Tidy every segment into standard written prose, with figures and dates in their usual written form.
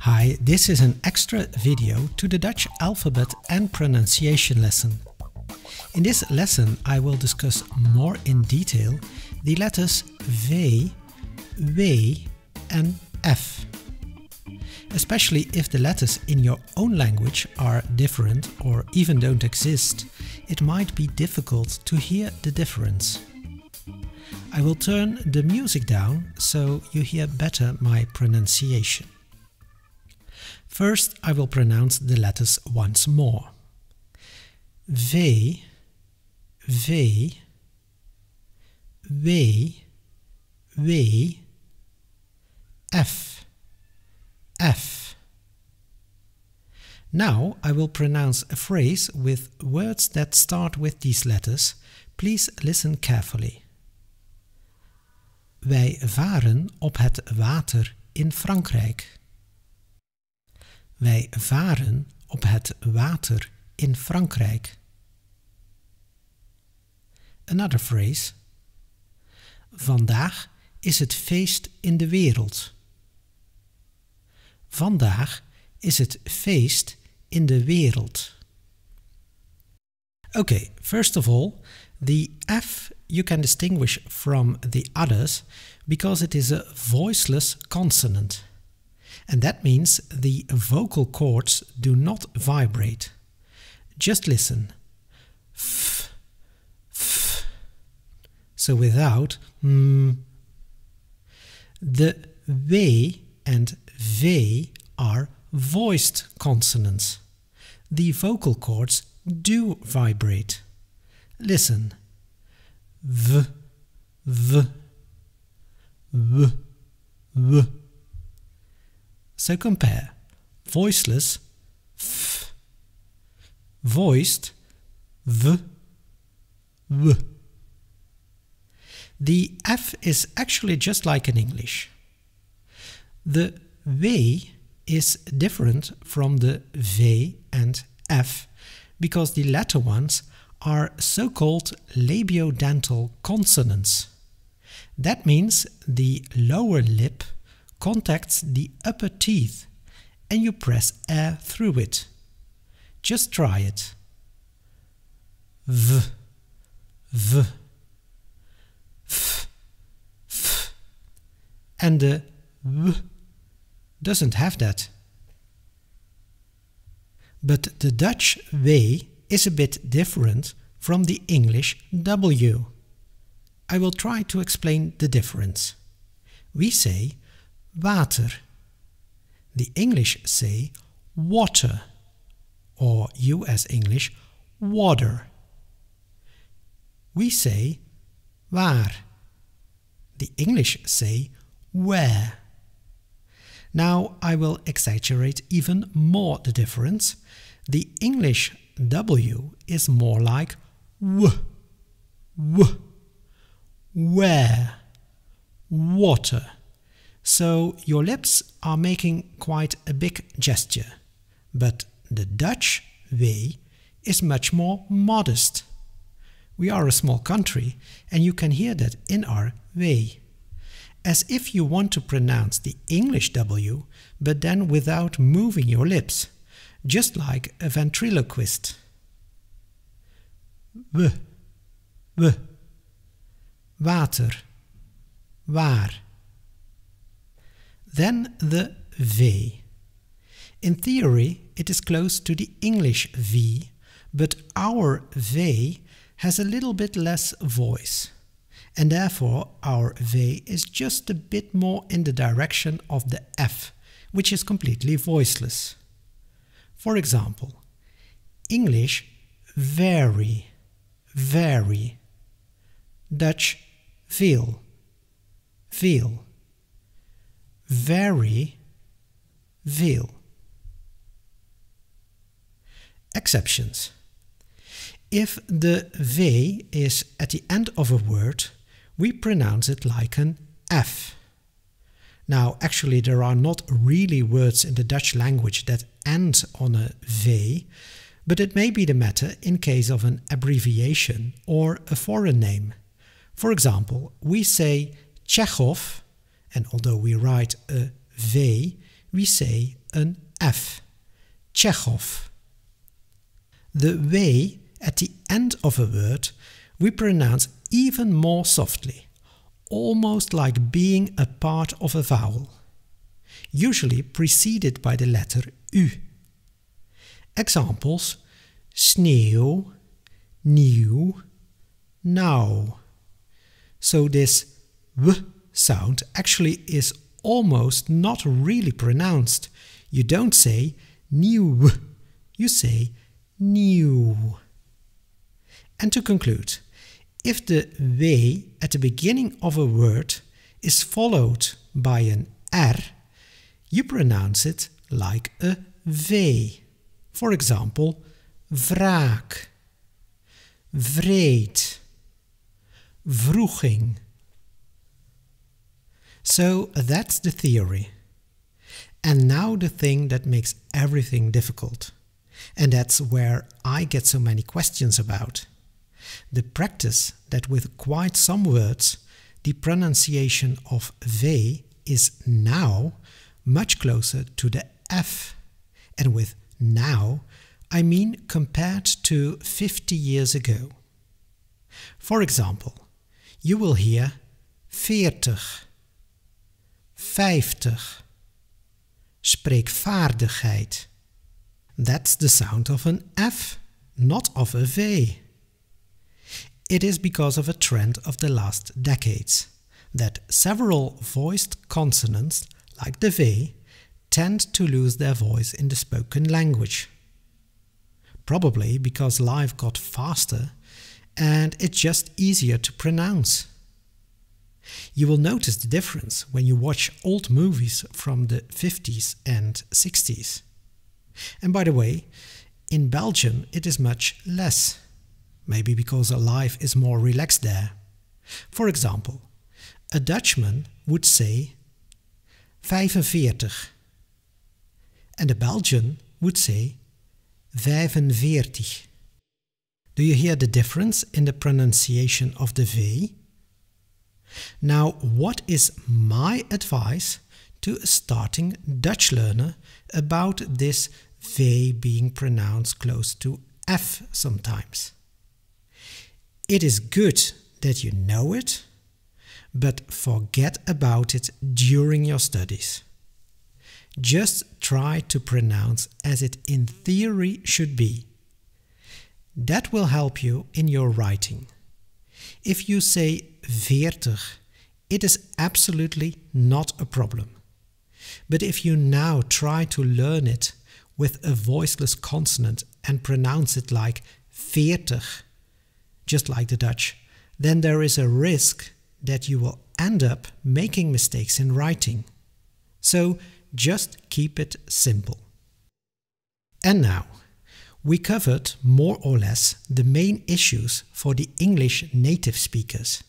Hi, this is an extra video to the Dutch alphabet and pronunciation lesson. In this lesson I will discuss more in detail the letters V, W and F. Especially if the letters in your own language are different or even don't exist, it might be difficult to hear the difference. I will turn the music down so you hear better my pronunciation. First, I will pronounce the letters once more. V, W, W, F, F. Now I will pronounce a phrase with words that start with these letters. Please listen carefully. Wij varen op het water in Frankrijk. Wij varen op het water in Frankrijk. Another phrase. Vandaag is het feest in de wereld. Vandaag is het feest in de wereld. Okay, first of all, the F you can distinguish from the others because it is a voiceless consonant. And that means the vocal cords do not vibrate. Just listen. F, f. So without The W and V are voiced consonants. The vocal cords do vibrate. Listen. V, v, w, w. So compare. Voiceless, f. Voiced, v, w. The F is actually just like in English. The W is different from the V and F because the latter ones are so-called labiodental consonants. That means the lower lip contacts the upper teeth and you press air through it. Just try it. V, v, f, f. And the W doesn't have that. But the Dutch W is a bit different from the English W. I will try to explain the difference. We say water. The English say water, or you as English, water. We say waar. The English say where. Now I will exaggerate even more the difference. The English W is more like w, w, where, water. So your lips are making quite a big gesture. But the Dutch W is much more modest. We are a small country and you can hear that in our W. As if you want to pronounce the English W, but then without moving your lips, just like a ventriloquist. W, w, water, waar. Then the V. In theory, it is close to the English V, but our V has a little bit less voice. And therefore our V is just a bit more in the direction of the F, which is completely voiceless. For example, English very, very. Dutch veel, veel. Very, veel. Exceptions. If the V is at the end of a word, we pronounce it like an F. Now, actually there are not really words in the Dutch language that end on a V, but it may be the matter in case of an abbreviation or a foreign name. For example, we say Chekhov, and although we write a V, we say an F, Chekhov. The W at the end of a word we pronounce even more softly, almost like being a part of a vowel, usually preceded by the letter U. Examples: sneeuw, nieuw, nou. So this W sound actually is almost not really pronounced. You don't say nieuw, you say nieuw. And to conclude, if the W at the beginning of a word is followed by an R, you pronounce it like a V. For example, wraak, vreed, vroeging. So that's the theory. And now the thing that makes everything difficult. And that's where I get so many questions about. The practice that with quite some words the pronunciation of V is now much closer to the F. And with now, I mean compared to 50 years ago. For example, you will hear 40, 50, spreekvaardigheid. That's the sound of an F, not of a V. It is because of a trend of the last decades that several voiced consonants, like the V, tend to lose their voice in the spoken language. Probably because life got faster and it's just easier to pronounce. You will notice the difference when you watch old movies from the 50s and 60s. And by the way, in Belgium it is much less. Maybe because life is more relaxed there. For example, a Dutchman would say 45 and a Belgian would say 45. Do you hear the difference in the pronunciation of the V? Now, what is my advice to a starting Dutch learner about this V being pronounced close to F sometimes? It is good that you know it, but forget about it during your studies. Just try to pronounce as it in theory should be. That will help you in your writing. If you say 40, it is absolutely not a problem. But if you now try to learn it with a voiceless consonant and pronounce it like 40, just like the Dutch, then there is a risk that you will end up making mistakes in writing. So just keep it simple. And now, we covered more or less the main issues for the English native speakers.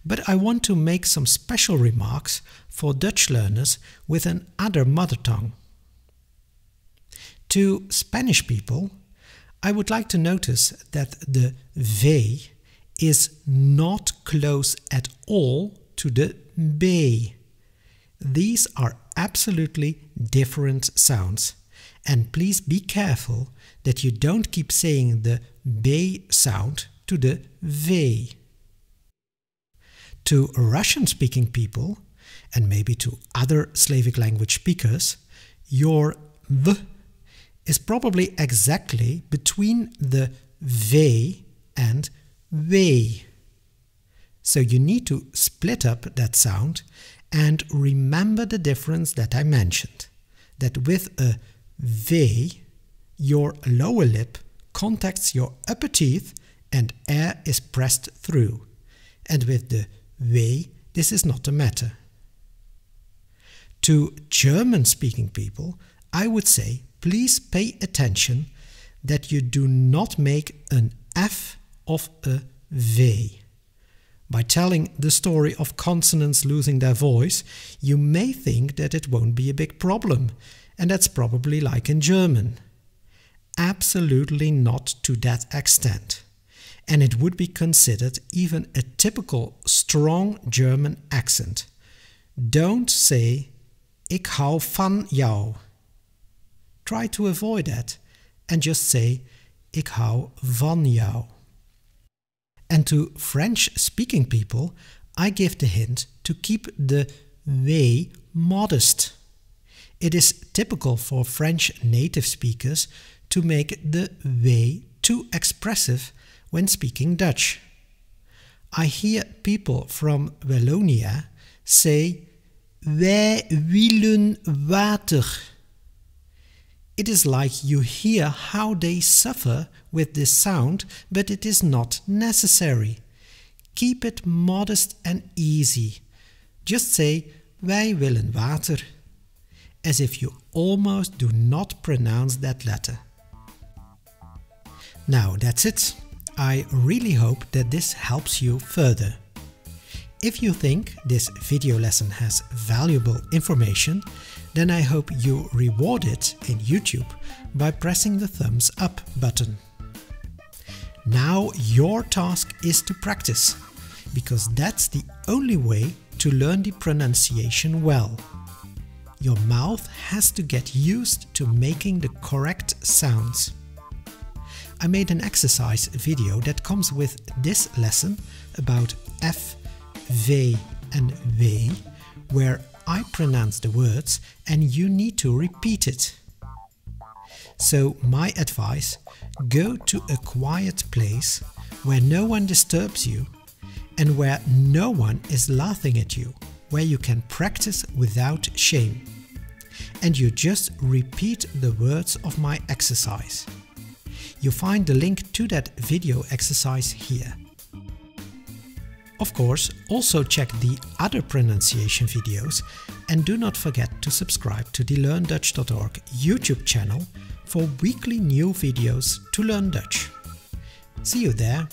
But I want to make some special remarks for Dutch learners with an other mother tongue. To Spanish people, I would like to notice that the V is not close at all to the B. These are absolutely different sounds, and please be careful that you don't keep saying the B sound to the V. To Russian-speaking people, and maybe to other Slavic language speakers, your V is probably exactly between the V and W. So you need to split up that sound and remember the difference that I mentioned. That with a V, your lower lip contacts your upper teeth and air is pressed through. And with the W, this is not the matter. To German-speaking people, I would say please pay attention that you do not make an F of a V. By telling the story of consonants losing their voice, you may think that it won't be a big problem, and that's probably like in German. Absolutely not to that extent. And it would be considered even a typical strong German accent. Don't say ik hou van jou. Try to avoid that and just say ik hou van jou. And to French-speaking people, I give the hint to keep the W modest. It is typical for French native speakers to make the W too expressive when speaking Dutch. I hear people from Wallonia say wij willen water. It is like you hear how they suffer with this sound, but it is not necessary. Keep it modest and easy. Just say wij willen water, as if you almost do not pronounce that letter. Now that's it. I really hope that this helps you further. If you think this video lesson has valuable information, then I hope you reward it in YouTube by pressing the thumbs up button. Now your task is to practice, because that's the only way to learn the pronunciation well. Your mouth has to get used to making the correct sounds. I made an exercise video that comes with this lesson about F, V and W, where I pronounce the words and you need to repeat it. So my advice, go to a quiet place where no one disturbs you and where no one is laughing at you, where you can practice without shame. And you just repeat the words of my exercise. You find the link to that video exercise here. Of course, also check the other pronunciation videos and do not forget to subscribe to the LearnDutch.org YouTube channel for weekly new videos to learn Dutch. See you there!